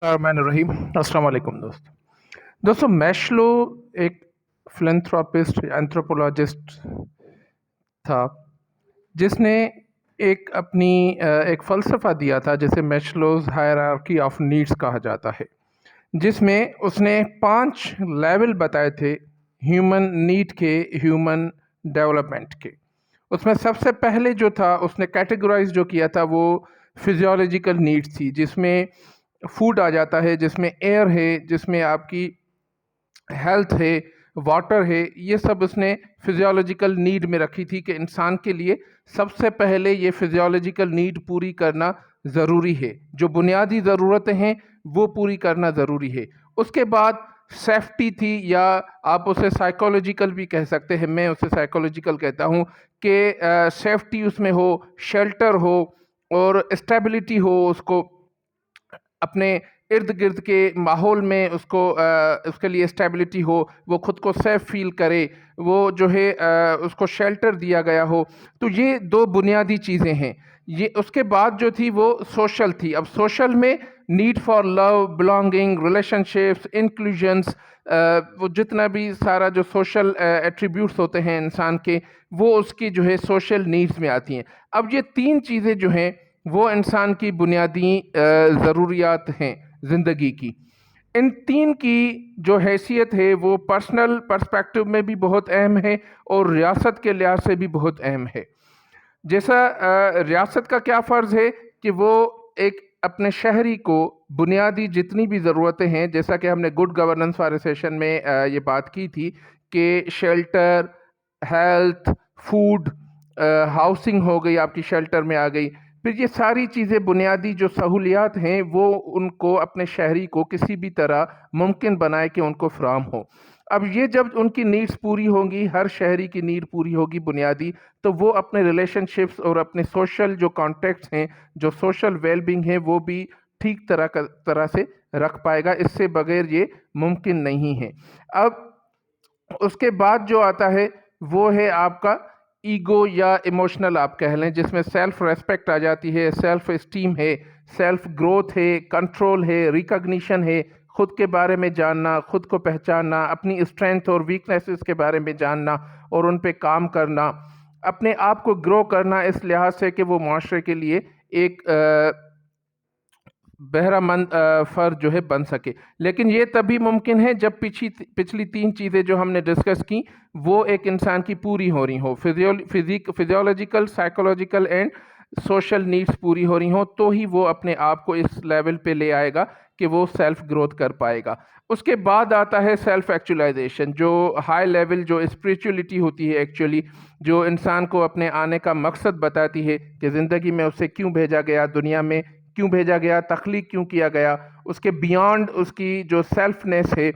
रहीम अस्सलाम वालेकुम दोस्तों मैस्लो एक फिलैंथ्रोपिस्ट एंथ्रोपोलॉजिस्ट था जिसने एक अपनी एक फ़लसफ़ा दिया था जिसे मैस्लोज़ हायरार्की ऑफ नीड्स कहा जाता है, जिसमें उसने 5 लेवल बताए थे ह्यूमन नीड के, ह्यूमन डेवलपमेंट के। उसमें सबसे पहले जो था उसने कैटेगराइज़ जो किया था वो फिज़ियोलॉजिकल नीड्स थी, जिसमें फूड आ जाता है, जिसमें एयर है, जिसमें आपकी हेल्थ है, वाटर है। ये सब उसने फिजियोलॉजिकल नीड में रखी थी कि इंसान के लिए सबसे पहले ये फिजियोलॉजिकल नीड पूरी करना ज़रूरी है, जो बुनियादी ज़रूरतें हैं वो पूरी करना ज़रूरी है। उसके बाद सेफ्टी थी, या आप उसे साइकोलॉजिकल भी कह सकते हैं, मैं उसे साइकोलॉजिकल कहता हूँ कि सेफ्टी उसमें हो, शेल्टर हो और स्टेबिलिटी हो, उसको अपने इर्द गिर्द के माहौल में उसके लिए स्टेबिलिटी हो, वो खुद को सेफ फील करे, वो जो है उसको शेल्टर दिया गया हो। तो ये दो बुनियादी चीज़ें हैं। ये उसके बाद जो थी वो सोशल थी। अब सोशल में need for love, belonging, relationships, inclusions, वो जितना भी सारा जो सोशल एट्रीब्यूट्स होते हैं इंसान के, वो उसकी जो है सोशल नीड्स में आती हैं। अब ये तीन चीज़ें जो हैं वो इंसान की बुनियादी ज़रूरियात हैं ज़िंदगी की। इन तीन की जो हैसियत है वो पर्सनल पर्सपेक्टिव में भी बहुत अहम है और रियासत के लिहाज से भी बहुत अहम है। जैसा रियासत का क्या फ़र्ज़ है कि वो एक अपने शहरी को बुनियादी जितनी भी ज़रूरतें हैं, जैसा कि हमने गुड गवर्नेंस वाले सेशन में ये बात की थी कि शेल्टर, हेल्थ, फूड, हाउसिंग हो गई, आपकी शेल्टर में आ गई। फिर ये सारी चीज़ें बुनियादी जो सहूलियात हैं वो उनको, अपने शहरी को किसी भी तरह मुमकिन बनाए कि उनको फ़राहम हो। अब ये जब उनकी नीड्स पूरी होंगी, हर शहरी की नीड पूरी होगी बुनियादी, तो वो अपने रिलेशनशिप्स और अपने सोशल जो कॉन्टेक्ट्स हैं, जो सोशल वेलबींग है, वो भी ठीक तरह से रख पाएगा। इससे बगैर ये मुमकिन नहीं है। अब उसके बाद जो आता है वो है आपका ईगो या इमोशनल आप कह लें, जिसमें सेल्फ रेस्पेक्ट आ जाती है, सेल्फ एस्टीम है, सेल्फ ग्रोथ है, कंट्रोल है, रिकॉग्निशन है, खुद के बारे में जानना, खुद को पहचानना, अपनी स्ट्रेंथ और वीकनेसेस के बारे में जानना और उन पे काम करना, अपने आप को ग्रो करना इस लिहाज से कि वो माशरे के लिए एक बहरामंद फ़र्द जो है बन सके। लेकिन ये तभी मुमकिन है जब पिछली तीन चीज़ें जो हमने डिस्कस की वो एक इंसान की पूरी हो रही हो, physiological, psychological and social needs पूरी हो रही हो, तो ही वो अपने आप को इस लेवल पे ले आएगा कि वो सेल्फ ग्रोथ कर पाएगा। उसके बाद आता है सेल्फ एक्चुअलाइजेशन, जो हाई लेवल जो स्पिरिचुअलिटी होती है एक्चुअली, जो इंसान को अपने आने का मकसद बताती है कि ज़िंदगी में उसे क्यों भेजा गया, दुनिया में क्यों भेजा गया, तख्लीक क्यों किया गया, उसके बियॉन्ड उसकी जो सेल्फनेस है,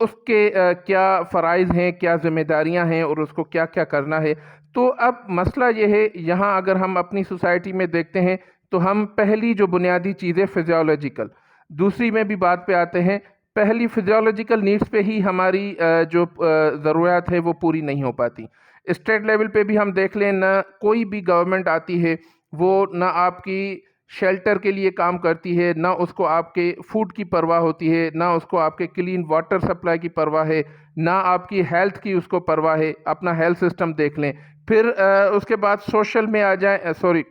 उसके क्या फ़राइज़ हैं, क्या ज़िम्मेदारियां हैं और उसको क्या क्या करना है। तो अब मसला ये है, यहाँ अगर हम अपनी सोसाइटी में देखते हैं तो हम पहली जो बुनियादी चीज़ है फिजियोलॉजिकल, दूसरी में भी बात पे आते हैं। पहली फिजियोलॉजिकल नीड्स पे ही हमारी जो ज़रूरत है वो पूरी नहीं हो पाती। स्टेट लेवल पे भी हम देख लें, ना कोई भी गवर्नमेंट आती है वो ना आपकी शेल्टर के लिए काम करती है, ना उसको आपके फूड की परवाह होती है, ना उसको आपके क्लीन वाटर सप्लाई की परवाह है, ना आपकी हेल्थ की उसको परवाह है। अपना हेल्थ सिस्टम देख लें। फिर उसके बाद सोशल में आ जाए, सॉरी,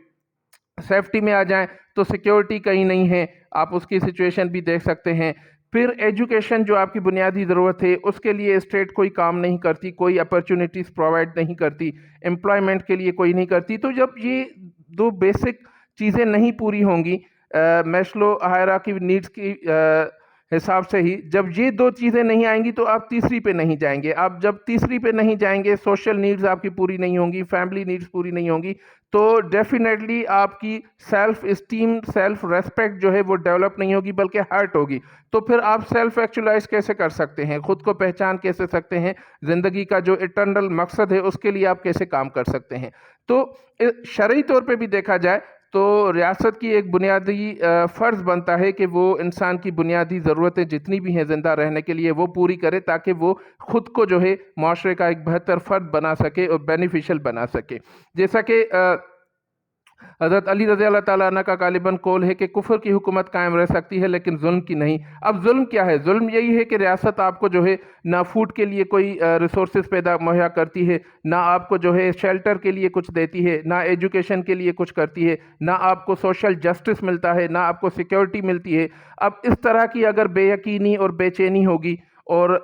सेफ्टी में आ जाएं तो सिक्योरिटी कहीं नहीं है, आप उसकी सिचुएशन भी देख सकते हैं। फिर एजुकेशन जो आपकी बुनियादी ज़रूरत है उसके लिए स्टेट कोई काम नहीं करती, कोई अपॉर्चुनिटीज़ प्रोवाइड नहीं करती, एम्प्लॉयमेंट के लिए कोई नहीं करती। तो जब ये दो बेसिक चीज़ें नहीं पूरी होंगी मैस्लो हायरार्की नीड्स की हिसाब से ही, जब ये दो चीज़ें नहीं आएंगी तो आप तीसरी पे नहीं जाएंगे। आप जब तीसरी पे नहीं जाएंगे, सोशल नीड्स आपकी पूरी नहीं होंगी, फैमिली नीड्स पूरी नहीं होंगी, तो डेफिनेटली आपकी सेल्फ इस्टीम, सेल्फ रेस्पेक्ट जो है वो डेवलप नहीं होगी बल्कि हर्ट होगी। तो फिर आप सेल्फ एक्चुअलाइज कैसे कर सकते हैं, खुद को पहचान कैसे सकते हैं, ज़िंदगी का जो इटर्नल मकसद है उसके लिए आप कैसे काम कर सकते हैं। तो शरई तौर पे भी देखा जाए तो रियासत की एक बुनियादी फ़र्ज़ बनता है कि वो इंसान की बुनियादी ज़रूरतें जितनी भी हैं ज़िंदा रहने के लिए वो पूरी करे, ताकि वो ख़ुद को जो है माशरे का एक बेहतर फ़र्द बना सके और बेनिफिशियल बना सके। जैसा कि حضرت علی رضی اللہ تعالیٰ عنہ کا غالباً قول ہے کہ کفر کی حکومت قائم رہ سکتی ہے لیکن ظلم کی نہیں۔ اب ظلم کیا ہے؟ ظلم یہی ہے کہ ریاست آپ کو جو ہے نہ فوڈ کے لیے کوئی ریسورسز پیدا مہیا کرتی ہے، نہ آپ کو جو ہے شیلٹر کے لیے کچھ دیتی ہے، نہ ایجوکیشن کے لیے کچھ کرتی ہے، نہ آپ کو سوشل جسٹس ملتا ہے، نہ آپ کو سیکیورٹی ملتی ہے۔ اب اس طرح کی اگر بے یقینی اور بے چینی ہوگی اور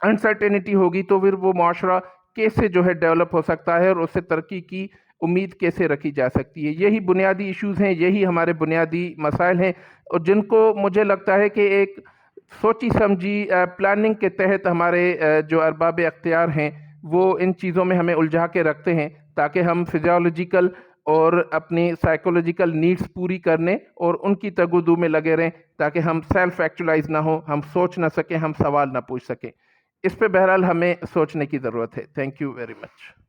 انسرٹینٹی ہوگی تو پھر وہ معاشرہ کیسے جو ہے ڈیولپ ہو سکتا ہے اور اس سے ترقی کی امید کیسے رکھی جا سکتی ہے؟ یہی بنیادی ایشوز ہیں، یہی ہمارے بنیادی مسائل ہیں، اور جن کو مجھے لگتا ہے کہ ایک سوچی سمجھی پلاننگ کے تحت ہمارے جو ارباب اختیار ہیں وہ ان چیزوں میں ہمیں الجھا کے رکھتے ہیں تاکہ ہم فزیولوجیکل اور اپنی سائیکولوجیکل نیڈز پوری کرنے اور ان کی تگودو میں لگے رہیں تاکہ ہم سیلف ایکچولائز نہ ہوں، ہم سوچ نہ سکیں، ہم سوال نہ پوچھ سکیں۔ اس پہ بہرحال ہمیں سوچنے کی ضرورت ہے۔ Thank you very much.